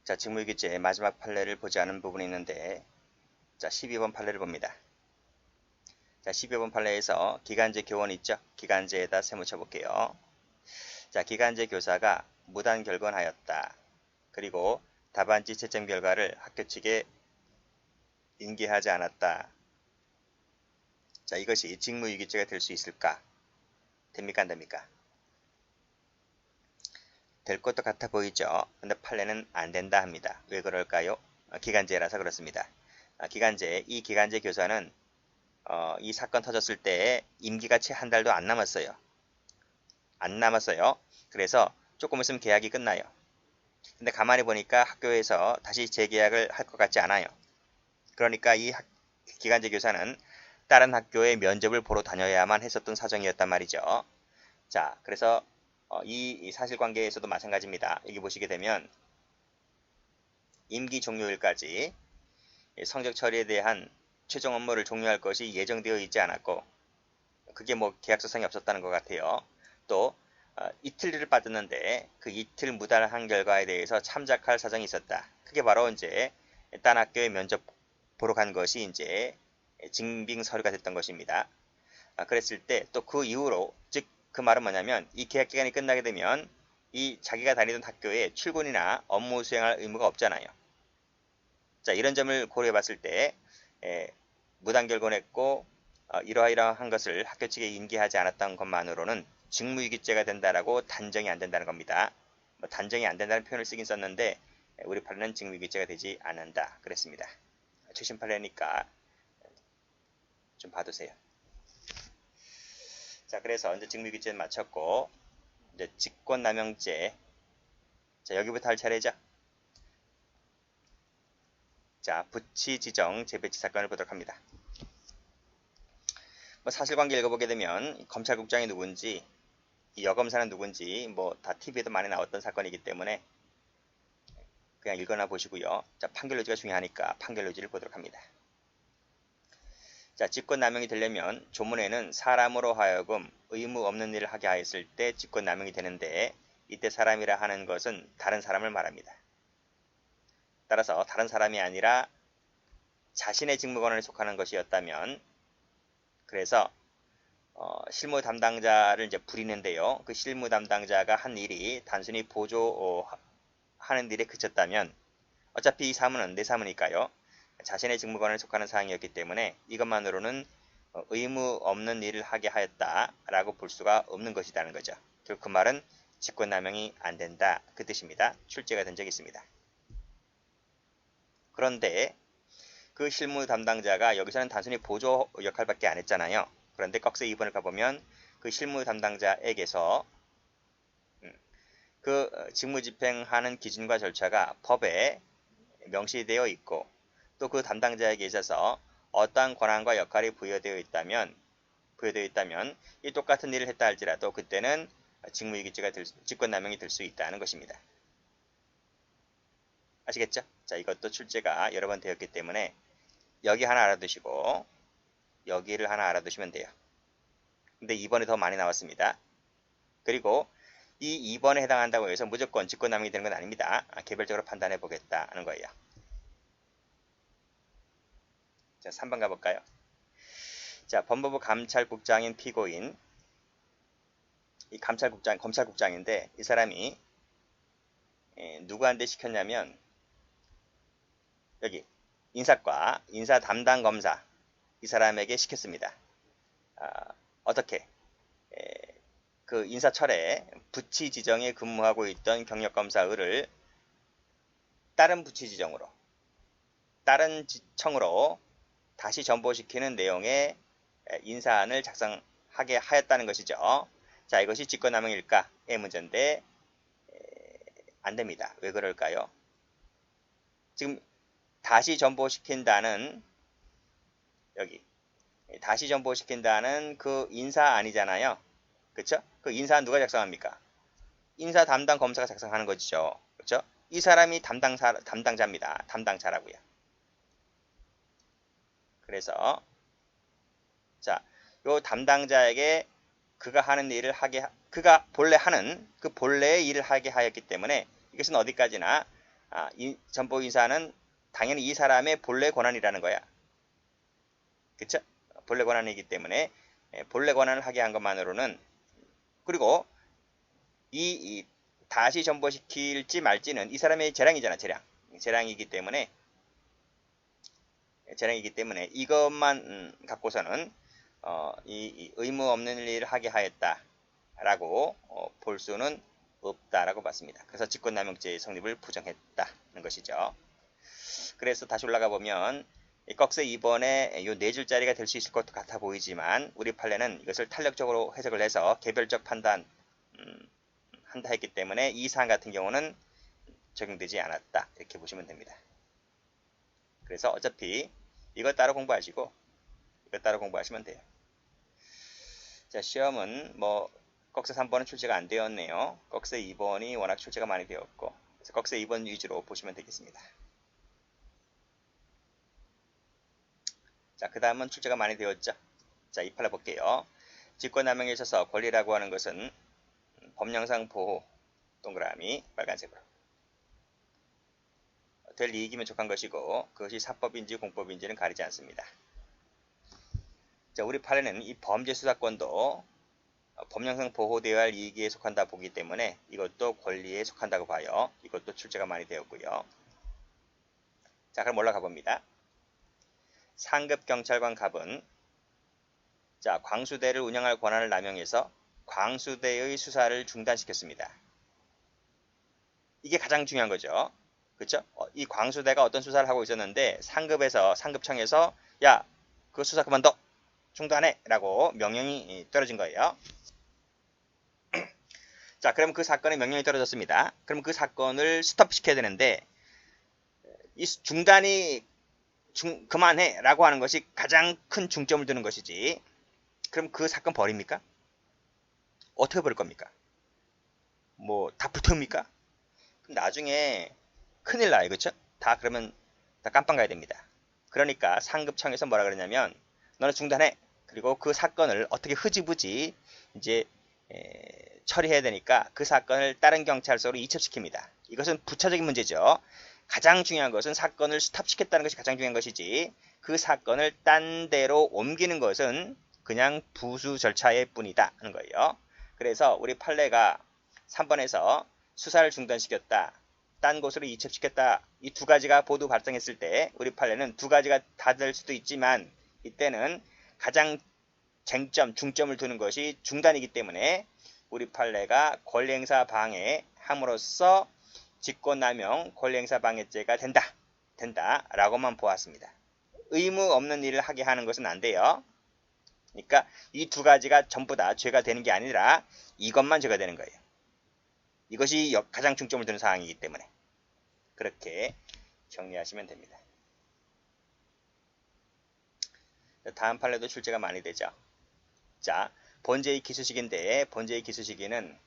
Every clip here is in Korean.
자, 직무유기죄의 마지막 판례를 보지 않은 부분이 있는데, 자, 12번 판례를 봅니다. 자, 12번 판례에서 기간제 교원 있죠? 기간제에다 세모 쳐볼게요. 자, 기간제 교사가 무단 결건하였다. 그리고 답안지 채점 결과를 학교 측에 인계하지 않았다. 자, 이것이 직무유기죄가 될 수 있을까? 됩니까? 안 됩니까? 될 것도 같아 보이죠? 근데 판례는 안 된다 합니다. 왜 그럴까요? 기간제라서 그렇습니다. 이 기간제 교사는 이 사건 터졌을 때 임기가 채 한 달도 안 남았어요. 안 남았어요. 그래서 조금 있으면 계약이 끝나요. 근데 가만히 보니까 학교에서 다시 재계약을 할 것 같지 않아요. 그러니까 이 기간제 교사는 다른 학교에 면접을 보러 다녀야만 했었던 사정이었단 말이죠. 자, 그래서 이 사실관계에서도 마찬가지입니다. 여기 보시게 되면 임기 종료일까지 성적 처리에 대한 최종 업무를 종료할 것이 예정되어 있지 않았고, 그게 뭐 계약서상에 없었다는 것 같아요. 또 이틀을 빠졌는데 그 이틀 무단한 결과에 대해서 참작할 사정이 있었다. 그게 바로 이제 딴 학교에 면접 보러 간 것이 이제 증빙 서류가 됐던 것입니다. 그랬을 때 또 그 이후로, 즉 그 말은 뭐냐면 이 계약 기간이 끝나게 되면 이 자기가 다니던 학교에 출근이나 업무 수행할 의무가 없잖아요. 자, 이런 점을 고려해 봤을 때 무단 결건했고 이러한 것을 학교 측에 인계하지 않았던 것만으로는 직무유기죄가 된다라고 단정이 안 된다는 겁니다. 뭐 단정이 안 된다는 표현을 쓰긴 썼는데 우리 판례는 직무유기죄가 되지 않는다 그랬습니다. 최신 판례니까 좀 봐두세요. 자, 그래서 이제 직무유기죄는 마쳤고 이제 직권남용죄. 자, 여기부터 할 차례죠. 자, 부치 지정 재배치 사건을 보도록 합니다. 뭐 사실관계 읽어보게 되면 검찰국장이 누군지, 이 여검사는 누군지 뭐 다 TV에도 많이 나왔던 사건이기 때문에 그냥 읽거나 보시고요. 자, 판결유지가 중요하니까 판결유지를 보도록 합니다. 자, 직권남용이 되려면 조문에는 사람으로 하여금 의무 없는 일을 하게 하였을 때 직권남용이 되는데, 이때 사람이라 하는 것은 다른 사람을 말합니다. 따라서 다른 사람이 아니라 자신의 직무권한에 속하는 것이었다면, 그래서 실무 담당자를 이제 부리는데요. 그 실무 담당자가 한 일이 단순히 보조하는 일에 그쳤다면, 어차피 이 사무는 내 사무니까요. 자신의 직무권한에 속하는 사항이었기 때문에 이것만으로는 의무 없는 일을 하게 하였다라고 볼 수가 없는 것이라는 거죠. 결국 그 말은 직권남용이 안 된다 그 뜻입니다. 출제가 된 적이 있습니다. 그런데 그 실무 담당자가 여기서는 단순히 보조 역할밖에 안 했잖아요. 그런데 꺽쇠 2번을 가보면 그 실무 담당자에게서 그 직무 집행하는 기준과 절차가 법에 명시되어 있고, 또 그 담당자에게 있어서 어떠한 권한과 역할이 부여되어 있다면 이 똑같은 일을 했다 할지라도 그때는 직무유기죄가 직권남용이 될 수 있다는 것입니다. 아시겠죠? 자, 이것도 출제가 여러 번 되었기 때문에 여기 하나 알아두시고 여기를 하나 알아두시면 돼요. 근데 2번이 더 많이 나왔습니다. 그리고 이 2번에 해당한다고 해서 무조건 직권남용이 되는 건 아닙니다. 개별적으로 판단해 보겠다 하는 거예요. 자, 3번 가볼까요? 자, 법무부 감찰국장인 피고인, 이 검찰국장인데 이 사람이 누구한테 시켰냐면 여기 인사과 인사 담당 검사 이 사람에게 시켰습니다. 어떻게? 그 인사철에 부치 지정에 근무하고 있던 경력검사 을을 다른 부치 지정으로, 다른 청으로 다시 전보시키는 내용의 인사안을 작성하게 하였다는 것이죠. 자, 이것이 직권남용일까의 문제인데 안 됩니다. 왜 그럴까요? 지금 다시 전보시킨다는 여기 다시 전보시킨다는 그 인사안이잖아요. 그렇죠? 그 인사안 누가 작성합니까? 인사 담당 검사가 작성하는 것이죠. 그렇죠? 이 사람이 담당자입니다. 담당자라고요. 그래서 자, 요 담당자에게 그가 본래 하는 그 본래의 일을 하게 하였기 때문에 이것은 어디까지나 이 전보이사는 당연히 이 사람의 본래 권한이라는 거야. 그쵸? 본래 권한이기 때문에 본래 권한을 하게 한 것만으로는, 그리고 이 다시 전보시킬지 말지는 이 사람의 재량이잖아. 재량이기 때문에 이것만 갖고서는 이 의무 없는 일을 하게 하였다라고 볼 수는 없다라고 봤습니다. 그래서 직권남용죄의 성립을 부정했다는 것이죠. 그래서 다시 올라가 보면 꺽쇠 2번에 이 네 줄짜리가 될 수 있을 것 같아 보이지만 우리 판례는 이것을 탄력적으로 해석을 해서 개별적 판단 한다 했기 때문에 이 사안 같은 경우는 적용되지 않았다, 이렇게 보시면 됩니다. 그래서 어차피 이거 따로 공부하시고 이거 따로 공부하시면 돼요. 자, 시험은 뭐 꺽쇠 3번은 출제가 안 되었네요. 꺽쇠 2번이 워낙 출제가 많이 되었고, 그래서 꺽쇠 2번 위주로 보시면 되겠습니다. 자, 그 다음은 출제가 많이 되었죠. 자, 이 판례 볼게요. 직권남용에 있어서 권리라고 하는 것은 법령상 보호, 동그라미 빨간색으로 될 이익이면 족한 것이고, 그것이 사법인지 공법인지는 가리지 않습니다. 자, 우리 판례는 이 범죄 수사권도 법령상 보호되어야 할 이익에 속한다 보기 때문에 이것도 권리에 속한다고 봐요. 이것도 출제가 많이 되었고요. 자, 그럼 올라가 봅니다. 상급 경찰관 갑은 자, 광수대를 운영할 권한을 남용해서 광수대의 수사를 중단시켰습니다. 이게 가장 중요한 거죠. 그렇죠? 이 광수대가 어떤 수사를 하고 있었는데 상급청에서 야, 그 수사 그만둬, 중단해 라고 명령이 떨어진 거예요. 자, 그럼 그 사건에 명령이 떨어졌습니다. 그럼 그 사건을 스톱시켜야 되는데 이 중단이 그만해 라고 하는 것이 가장 큰 중점을 두는 것이지, 그럼 그 사건 버립니까? 어떻게 버릴 겁니까? 뭐 다 붙읍니까? 나중에 큰일 나요. 그쵸? 다 그러면 다 깜빵 가야 됩니다. 그러니까 상급청에서 뭐라 그러냐면 너는 중단해. 그리고 그 사건을 어떻게 흐지부지 이제 처리해야 되니까 그 사건을 다른 경찰서로 이첩시킵니다. 이것은 부차적인 문제죠. 가장 중요한 것은 사건을 스탑시켰다는 것이 가장 중요한 것이지, 그 사건을 딴 데로 옮기는 것은 그냥 부수 절차의 뿐이다 하는 거예요. 그래서 우리 판례가 3번에서 수사를 중단시켰다, 딴 곳으로 이첩시켰다, 이 두 가지가 모두 발생했을 때 우리 판례는 두 가지가 다 될 수도 있지만 이때는 가장 중점을 두는 것이 중단이기 때문에 우리 판례가 권리행사 방해함으로써 직권남용 권리행사 방해죄가 된다라고만 보았습니다. 의무 없는 일을 하게 하는 것은 안 돼요. 그러니까 이 두 가지가 전부 다 죄가 되는 게 아니라 이것만 죄가 되는 거예요. 이것이 가장 중점을 두는 사항이기 때문에 그렇게 정리하시면 됩니다. 다음 판례도 출제가 많이 되죠. 자, 번제의 기수시기인데 번제의 기수시기는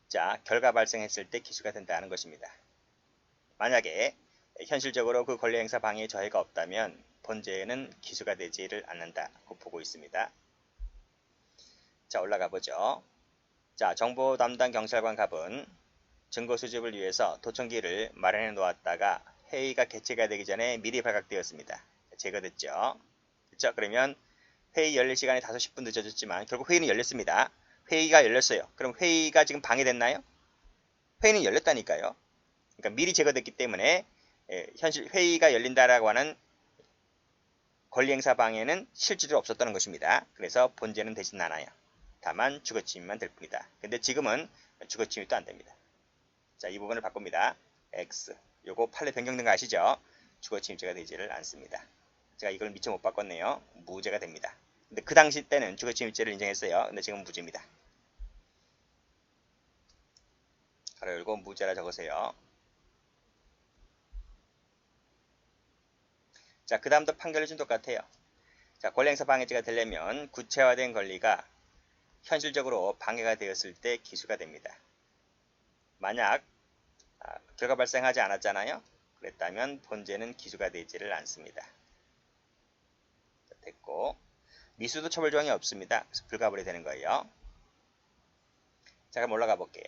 자, 결과 발생했을 때 기수가 된다는 것입니다. 만약에 현실적으로 그 권리행사 방해에 저해가 없다면 번제는 기수가 되지를 않는다고 보고 있습니다. 자, 올라가 보죠. 자, 정보 담당 경찰관 갑은 증거 수집을 위해서 도청기를 마련해 놓았다가 회의가 개최가 되기 전에 미리 발각되었습니다. 제거됐죠. 그렇죠? 그러면 회의 열릴 시간이 5, 10분 늦어졌지만 결국 회의는 열렸습니다. 회의가 열렸어요. 그럼 회의가 지금 방해됐나요? 회의는 열렸다니까요. 그러니까 미리 제거됐기 때문에 현실 회의가 열린다라고 하는 권리행사 방해는 실질적으로 없었다는 것입니다. 그래서 본죄는 되진 않아요. 다만 주거침입만 될 뿐이다. 근데 지금은 주거침입도 안 됩니다. 자, 이 부분을 바꿉니다. X. 요거 판례 변경된 거 아시죠? 주거침입죄가 되지를 않습니다. 제가 이걸 미처 못 바꿨네요. 무죄가 됩니다. 근데 그 당시 때는 주거침입죄를 인정했어요. 근데 지금은 무죄입니다. 가로 열고 무죄라 적으세요. 자, 그 다음도 판결이 좀 똑같아요. 자, 권리행사 방해죄가 되려면 구체화된 권리가 현실적으로 방해가 되었을 때 기수가 됩니다. 만약 결과 발생하지 않았잖아요. 그랬다면 본죄는 기수가 되지를 않습니다. 됐고, 미수도 처벌 조항이 없습니다. 그래서 불가불이 되는 거예요. 자, 그럼 올라가 볼게요.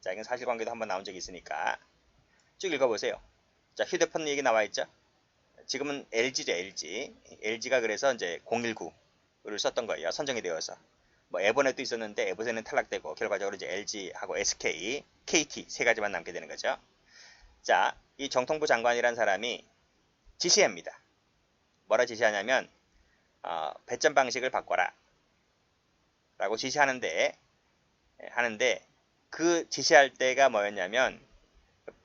자, 이건 사실관계도 한번 나온 적이 있으니까 쭉 읽어보세요. 자, 휴대폰 얘기 나와 있죠? 지금은 LG죠, LG. LG가 그래서 이제 019를 썼던 거예요. 선정이 되어서. 뭐 에버넷도 있었는데 에버넷은 탈락되고 결과적으로 이제 LG하고 SK, KT 세 가지만 남게 되는 거죠. 자, 이 정통부 장관이란 사람이 지시합니다. 뭐라 지시하냐면 배점 방식을 바꿔라 라고 지시하는데 그 지시할 때가 뭐였냐면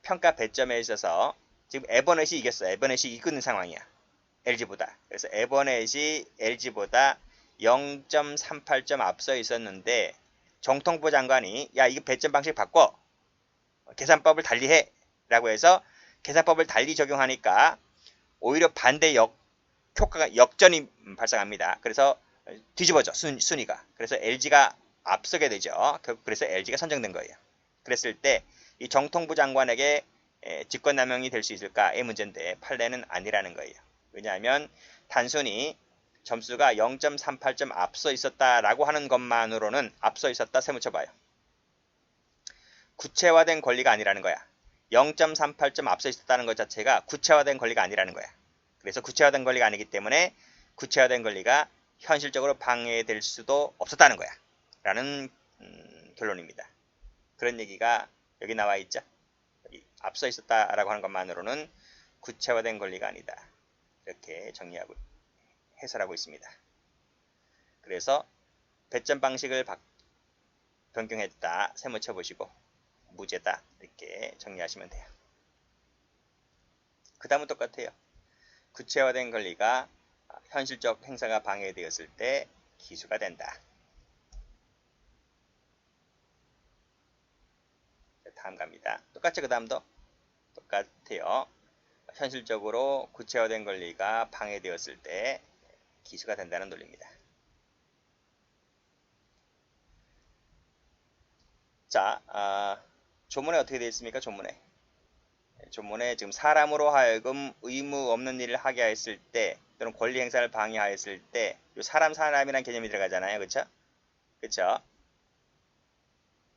평가 배점에 있어서 지금 에버넷이 이겼어요. 에버넷이 이기는 상황이야. LG보다. 그래서 에버넷이 LG보다 0.38점 앞서 있었는데 정통부 장관이 야 이거 배점 방식 바꿔. 계산법을 달리해. 라고 해서 계산법을 달리 적용하니까 오히려 반대 효과가 역전이 발생합니다. 그래서 뒤집어져 순위가. 그래서 LG가 앞서게 되죠. 그래서 LG가 선정된 거예요. 그랬을 때 이 정통부 장관에게 직권남용이 될 수 있을까의 문제인데 판례는 아니라는 거예요. 왜냐하면 단순히 점수가 0.38점 앞서 있었다라고 하는 것만으로는 앞서 있었다 세묻혀봐요. 구체화된 권리가 아니라는 거야. 0.38점 앞서 있었다는 것 자체가 구체화된 권리가 아니라는 거야. 그래서 구체화된 권리가 아니기 때문에 구체화된 권리가 현실적으로 방해될 수도 없었다는 거야. 라는 결론입니다. 그런 얘기가 여기 나와 있죠. 여기 앞서 있었다라고 하는 것만으로는 구체화된 권리가 아니다. 이렇게 정리하고 해설하고 있습니다. 그래서 배점 방식을 변경했다. 세묻혀 보시고 무죄다. 이렇게 정리하시면 돼요. 그 다음은 똑같아요. 구체화된 권리가 현실적 행사가 방해되었을 때 기수가 된다. 다음 갑니다. 똑같죠? 그 다음도 똑같아요. 현실적으로 구체화된 권리가 방해되었을 때 기수가 된다는 논리입니다. 자, 조문에 어떻게 되어 있습니까? 조문에 지금 사람으로 하여금 의무 없는 일을 하게 하였을 때 또는 권리 행사를 방해하였을 때 사람이란 개념이 들어가잖아요. 그쵸? 그쵸?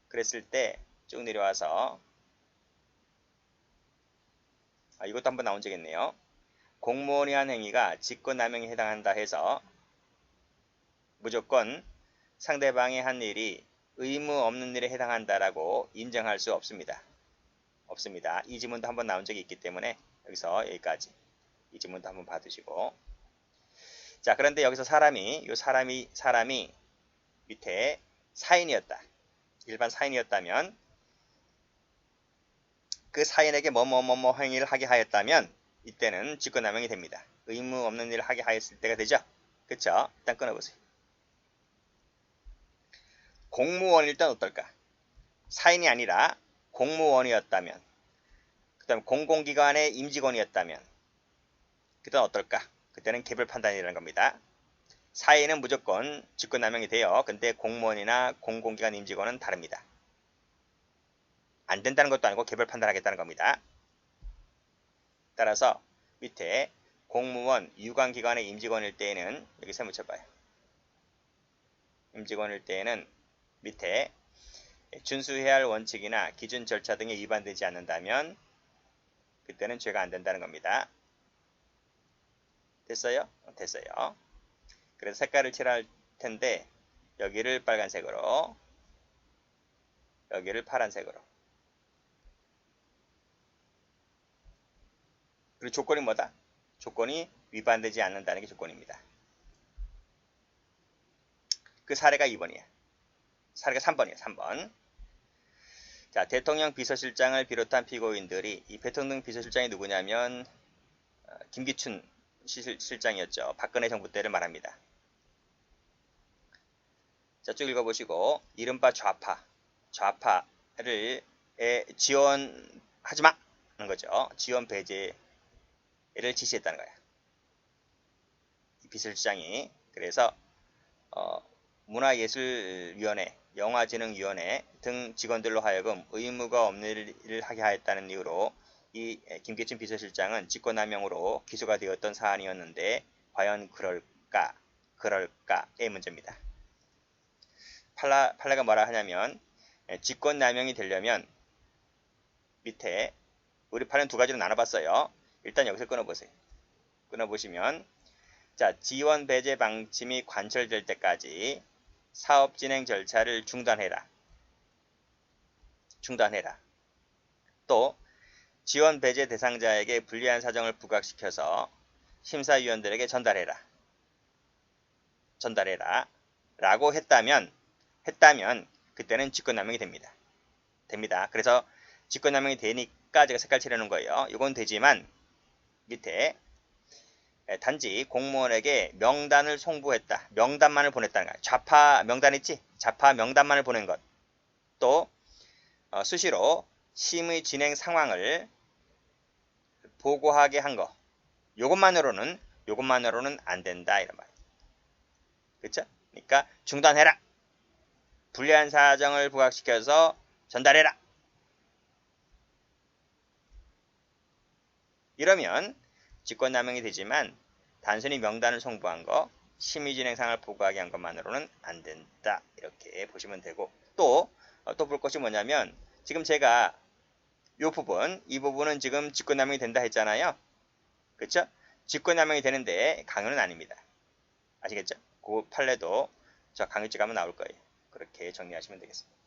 그랬을 때 쭉 내려와서 이것도 한번 나온 적 있네요. 공무원이 한 행위가 직권남용에 해당한다 해서 무조건 상대방이 한 일이 의무 없는 일에 해당한다라고 인정할 수 없습니다. 이 지문도 한번 나온 적이 있기 때문에 여기서 여기까지 이 지문도 한번 봐두시고 자 그런데 여기서 사람이 밑에 사인이었다. 일반 사인이었다면 그 사인에게 뭐뭐뭐뭐 행위를 하게 하였다면 이때는 직권남용이 됩니다. 의무 없는 일을 하게 하였을 때가 되죠. 그쵸? 일단 끊어보세요. 공무원일 땐 어떨까? 사인이 아니라 공무원이었다면 그 다음에 공공기관의 임직원이었다면 그때는 어떨까? 그때는 개별 판단이라는 겁니다. 사인은 무조건 직권남용이 돼요. 근데 공무원이나 공공기관 임직원은 다릅니다. 안 된다는 것도 아니고 개별 판단하겠다는 겁니다. 따라서 밑에 공무원, 유관기관의 임직원일 때에는 여기 세묻혀봐요. 임직원일 때에는 밑에 준수해야 할 원칙이나 기준 절차 등에 위반되지 않는다면 그때는 죄가 안 된다는 겁니다. 됐어요? 됐어요. 그래서 색깔을 칠할 텐데 여기를 빨간색으로 여기를 파란색으로 그리고 조건이 뭐다? 조건이 위반되지 않는다는 게 조건입니다. 그 사례가 2번이야. 사례가 3번이에요. 3번. 자, 대통령 비서실장을 비롯한 피고인들이 이 대통령 비서실장이 누구냐면 김기춘 실장이었죠. 박근혜 정부 때를 말합니다. 자, 쭉 읽어보시고 이른바 좌파를 지원하지 마 하는 거죠. 지원 배제를 지시했다는 거야. 이 비서실장이 그래서 문화예술위원회, 영화진흥위원회 등 직원들로 하여금 의무가 없는 일을 하게 하였다는 이유로 이 김기춘 비서실장은 직권남용으로 기소가 되었던 사안이었는데 과연 그럴까의 문제입니다. 판례가 뭐라 하냐면 직권남용이 되려면 밑에 우리 판은 두 가지로 나눠봤어요. 일단 여기서 끊어보세요. 끊어보시면 자, 지원 배제 방침이 관철될 때까지 사업 진행 절차를 중단해라. 또 지원 배제 대상자에게 불리한 사정을 부각시켜서 심사위원들에게 전달해라 라고 했다면 그때는 직권남용이 됩니다. 그래서 직권남용이 되니까 제가 색깔 칠해놓은 거예요. 이건 되지만 밑에 단지 공무원에게 명단을 송부했다. 명단만을 보냈다는 거야. 좌파 명단 있지? 좌파 명단만을 보낸 것. 또 수시로 심의 진행 상황을 보고하게 한 거. 요것만으로는 안 된다 이런 말이에요. 그렇죠? 그러니까 중단해라. 불리한 사정을 부각시켜서 전달해라. 이러면 직권남용이 되지만 단순히 명단을 송부한 거, 심의 진행 상황을 보고하게 한 것만으로는 안 된다. 이렇게 보시면 되고 또 볼 것이 뭐냐면 지금 제가 이 부분은 지금 직권남용이 된다 했잖아요. 그렇죠? 직권남용이 되는데 강요는 아닙니다. 아시겠죠? 그 판례도 저 강요죄가 하면 나올 거예요. 그렇게 정리하시면 되겠습니다.